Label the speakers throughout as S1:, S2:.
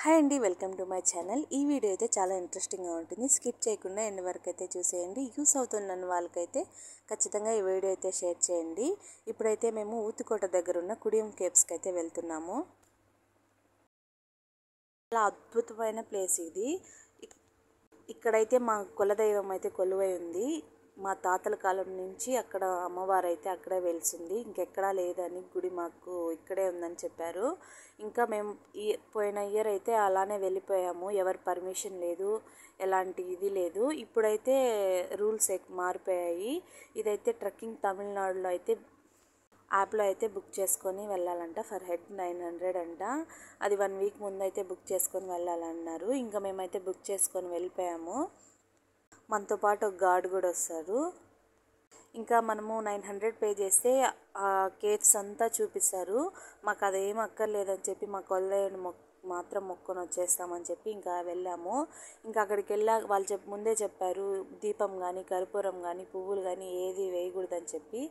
S1: Hi అండి, welcome to my channel. ఈ video అయితే చాలా ఇంట్రెస్టింగ్గా ఉంటుంది. స్కిప్ చేయకుండా ఎండ్ వరకు అయితే చూసేయండి. యూస్ అవుతున్న వాళ్ళకైతే ఖచ్చితంగా ఈ వీడియో అయితే షేర్ చేయండి. ఇప్పుడైతే మేము ఊతుకోట దగ్గర ఉన్న కుడియం కేవ్స్కి అయితే వెళ్తున్నాము. చాలా అద్భుతమైన ప్లేస్ ఇది. ఇక్కడైతే మా కులదైవం అయితే కొలువై ఉంది. మా తాతల కాలం నుంచి అక్కడ అమ్మవారు అయితే అక్కడే వెలిసింది, ఇంకెక్కడా లేదని గుడి మాకు ఇక్కడే ఉందని చెప్పారు. ఇంకా మేము పోయిన ఇయర్ అయితే అలానే వెళ్ళిపోయాము, ఎవరి పర్మిషన్ లేదు, ఎలాంటి ఇది లేదు. ఇప్పుడైతే రూల్స్ మారిపోయాయి. ఇదైతే ట్రెక్కింగ్ తమిళనాడులో అయితే యాప్లో అయితే బుక్ చేసుకొని వెళ్ళాలంట. ఫర్ హెడ్ 900 అంట. అది 1 వీక్ ముందు అయితే బుక్ చేసుకొని వెళ్ళాలన్నారు. ఇంకా మేమైతే బుక్ చేసుకొని వెళ్ళిపోయాము. మనతో పాటు ఒక గార్డ్ కూడా వస్తారు. ఇంకా మనము 900 పే చేస్తే ఆ కేవ్స్ అంతా చూపిస్తారు. మాకు అదేం అక్కర్లేదని చెప్పి మా కొలదేవుని మాత్రం మొక్కొని వచ్చేస్తామని చెప్పి ఇంకా వెళ్ళాము. ఇంకా అక్కడికి వాళ్ళు ముందే చెప్పారు, దీపం కానీ కర్పూరం కానీ పువ్వులు కానీ ఏది వేయకూడదని చెప్పి.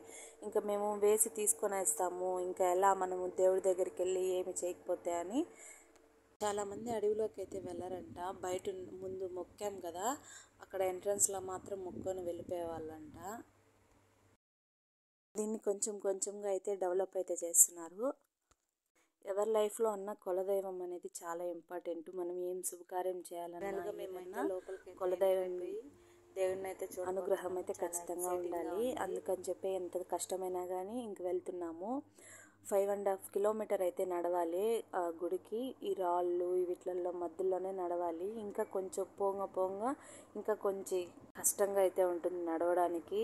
S1: ఇంకా మేము వేసి తీసుకొని వేస్తాము, ఇంకా ఎలా మనము దేవుడి దగ్గరికి వెళ్ళి ఏమి చేయకపోతే అని. చాలామంది అడవిలోకి అయితే వెళ్ళారంట. బయట ముందు మొక్కాం కదా, అక్కడ ఎంట్రన్స్లో మాత్రం మొక్కొని వెళ్ళిపోయేవాళ్ళంట. దీన్ని కొంచెం కొంచెంగా అయితే డెవలప్ అయితే చేస్తున్నారు. ఎవరి లైఫ్లో అన్న కులదైవం అనేది చాలా ఇంపార్టెంట్. మనం ఏం శుభకార్యం చేయాలన్నా మేమైనా కులదైవం దేవుడిని అయితే అనుగ్రహం అయితే ఖచ్చితంగా ఉండాలి. అందుకని చెప్పి ఎంత కష్టమైనా కానీ ఇంక వెళ్తున్నాము. 5.5 కిలోమీటర్ అయితే నడవాలి ఆ గుడికి. ఈ రాళ్ళు వీటిల్లో మధ్యలోనే నడవాలి. ఇంకా కొంచెం పోంగా ఇంకా కొంచెం కష్టంగా అయితే ఉంటుంది నడవడానికి.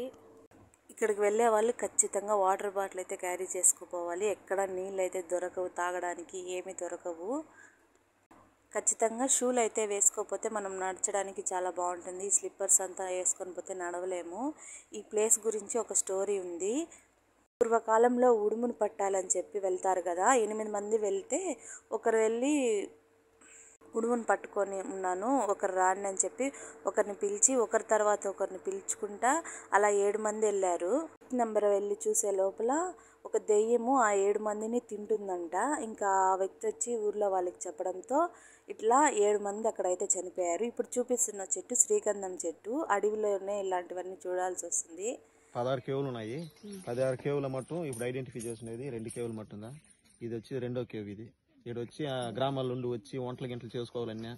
S1: ఇక్కడికి వెళ్ళే వాళ్ళు ఖచ్చితంగా వాటర్ బాటిల్ అయితే క్యారీ చేసుకుపోవాలి. ఎక్కడ నీళ్ళు అయితే దొరకవు, తాగడానికి ఏమీ దొరకవు. ఖచ్చితంగా షూలు అయితే వేసుకోకపోతే మనం నడచడానికి చాలా బాగుంటుంది. స్లిప్పర్స్ అంతా వేసుకొని పోతే నడవలేము. ఈ ప్లేస్ గురించి ఒక స్టోరీ ఉంది. పూర్వకాలంలో ఉడుమును పట్టాలని చెప్పి వెళ్తారు కదా, 8 మంది వెళ్తే ఒకరు వెళ్ళి ఉడుమును పట్టుకొని ఉన్నాను, ఒకరు రాండి అని చెప్పి ఒకరిని పిలిచి ఒకరి తర్వాత ఒకరిని పిలుచుకుంటా అలా 7 మంది వెళ్ళారు. నెంబర్ వెళ్ళి చూసే లోపల ఒక దెయ్యము ఆ 7 మందిని తింటుందంట. ఇంకా ఆ వ్యక్తి వచ్చి ఊర్లో వాళ్ళకి చెప్పడంతో ఇట్లా 7 మంది అక్కడైతే చనిపోయారు. ఇప్పుడు చూపిస్తున్న చెట్టు శ్రీగంధం చెట్టు. అడవిలోనే ఇలాంటివన్నీ చూడాల్సి వస్తుంది.
S2: 16 కేవులు ఉన్నాయి. 16 కేవుల మట్టు ఇప్పుడు ఐడెంటిఫై చేసినది 2 కేవులు మట్టుందా. ఇది వచ్చి 2వ కేవ్. ఇది వచ్చి ఆ గ్రామాల నుండి వచ్చి వంటలు గింటలు చేసుకోవాలన్నా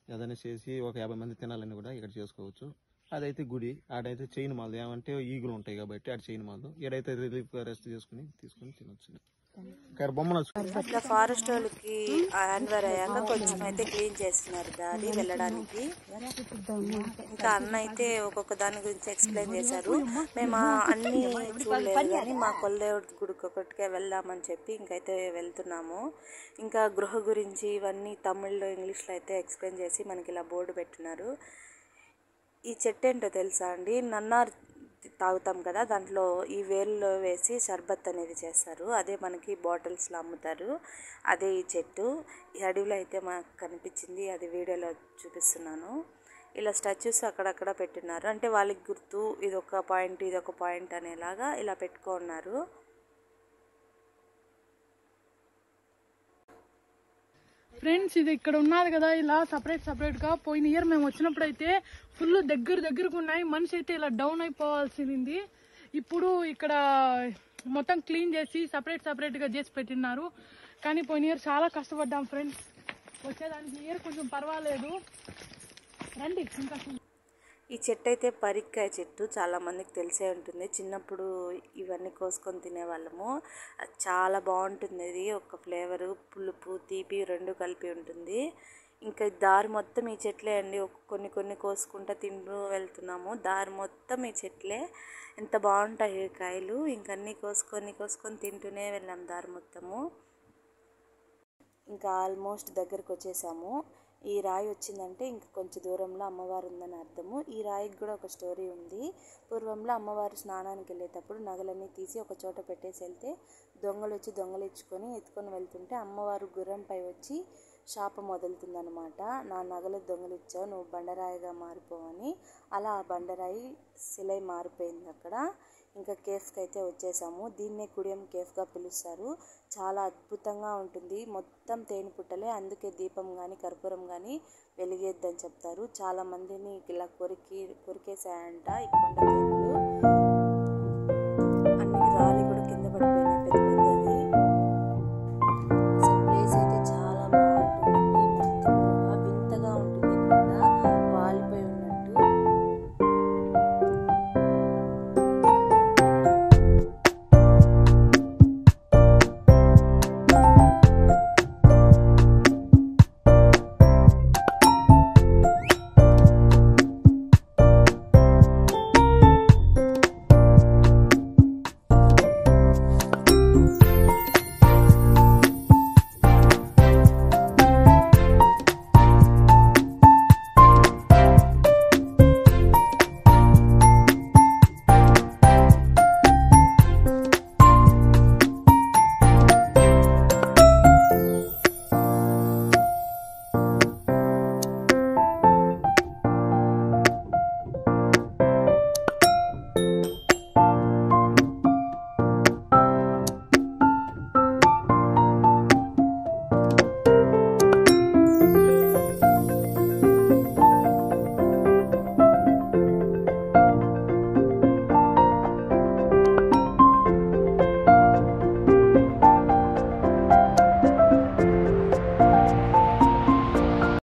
S2: ఏదైనా చేసి ఒక 50 మంది తినాలని కూడా ఇక్కడ చేసుకోవచ్చు. అదైతే గుడి. ఆడైతే చైన్ మాల్, ఏమంటే ఈగులు ఉంటాయి కాబట్టి ఆడ చైన్ మాల్. ఈడైతే రిలీఫ్ రెస్ట్ తీసుకుని తినొచ్చు.
S1: అట్లా ఫారెస్ట్ వాళ్ళకి హ్యాండ్ఓవర్ అయ్యాక కొంచెం అయితే క్లీన్ చేస్తున్నారు దారి వెళ్ళడానికి. ఇంకా అన్న అయితే ఒక్కొక్క దాని గురించి ఎక్స్ప్లెయిన్ చేశారు. మేము అన్ని చూడలేదు కానీ మా కొలదేవుడి గుడికి ఒకటికే వెళ్దామని చెప్పి ఇంకైతే వెళ్తున్నాము. ఇంకా గృహ గురించి ఇవన్నీ తమిళ్లో ఇంగ్లీష్లో అయితే ఎక్స్ప్లెయిన్ చేసి మనకి ఇలా బోర్డు పెట్టున్నారు. ఈ చెట్టు ఏంటో తెలుసా అండి? నన్నార్ తాగుతాం కదా, దాంట్లో ఈ వేల్లో వేసి షర్బత్ అనేది చేస్తారు. అదే మనకి బాటిల్స్లో అమ్ముతారు. అదే ఈ చెట్టు. ఈ అడవిలో అయితే మాకు కనిపించింది, అది వీడియోలో చూపిస్తున్నాను. ఇలా స్టాచ్యూస్ అక్కడక్కడ పెట్టున్నారు. అంటే వాళ్ళకి గుర్తు, ఇదొక పాయింట్ అనేలాగా ఇలా పెట్టుకున్నారు.
S3: ఫ్రెండ్స్, ఇది ఇక్కడ ఉన్నది కదా, ఇలా సపరేట్గా పోయిన ఇయర్ మేము వచ్చినప్పుడు అయితే ఫుల్ దగ్గరకు ఉన్నాయి. మనిషి అయితే ఇలా డౌన్ అయిపోవాల్సింది. ఇప్పుడు ఇక్కడ మొత్తం క్లీన్ చేసి సపరేట్గా చేసి పెట్టినారు. కానీ పోయిన ఇయర్ చాలా కష్టపడ్డాం ఫ్రెండ్స్. వచ్చేదానికి ఇయర్ కొంచెం పర్వాలేదు. రండి. ఇంకా
S1: ఈ చెట్టు అయితే పరిక్కాయ చెట్టు, చాలామందికి తెలిసే ఉంటుంది. చిన్నప్పుడు ఇవన్నీ కోసుకొని తినేవాళ్ళము. చాలా బాగుంటుంది. ఇది ఒక ఫ్లేవరు, పులుపు తీపి 2 కలిపి ఉంటుంది. ఇంకా దారి మొత్తం ఈ చెట్లే అండి. కొన్ని కోసుకుంటూ తింటూ వెళ్తున్నాము. దారి మొత్తం ఈ చెట్లే. ఎంత బాగుంటాయి ఈ కాయలు. ఇంకన్నీ కోసుకొని తింటూనే వెళ్ళాం దారి మొత్తము. ఇంకా ఆల్మోస్ట్ దగ్గరకు వచ్చేసాము. ఈ రాయి వచ్చిందంటే ఇంక కొంచెం దూరంలో అమ్మవారు ఉందని అర్థము. ఈ రాయికి కూడా ఒక స్టోరీ ఉంది. పూర్వంలో అమ్మవారు స్నానానికి వెళ్ళేటప్పుడు నగలన్నీ తీసి ఒక చోట పెట్టేసి వెళ్తే దొంగలు వచ్చి దొంగలించుకొని ఎత్తుకొని వెళ్తుంటే అమ్మవారు గుర్రంపై వచ్చి శాపం వదులుతుందనమాట. నా నగలు దొంగలిచ్చావు, నువ్వు బండరాయిగా మారిపోవని. అలా ఆ బండరాయి శిలై మారిపోయింది అక్కడ. ఇంకా కేఫ్కి అయితే వచ్చేసాము. దీన్నే కుడియం కేఫ్గా పిలుస్తారు. చాలా అద్భుతంగా ఉంటుంది. మొత్తం తేనె పుట్టలే, అందుకే దీపం కానీ కర్పూరం కానీ వెలిగేద్దని చెప్తారు. చాలా మందిని ఇలా కొరికేసాయంట ఈ కొండ తేనెలు.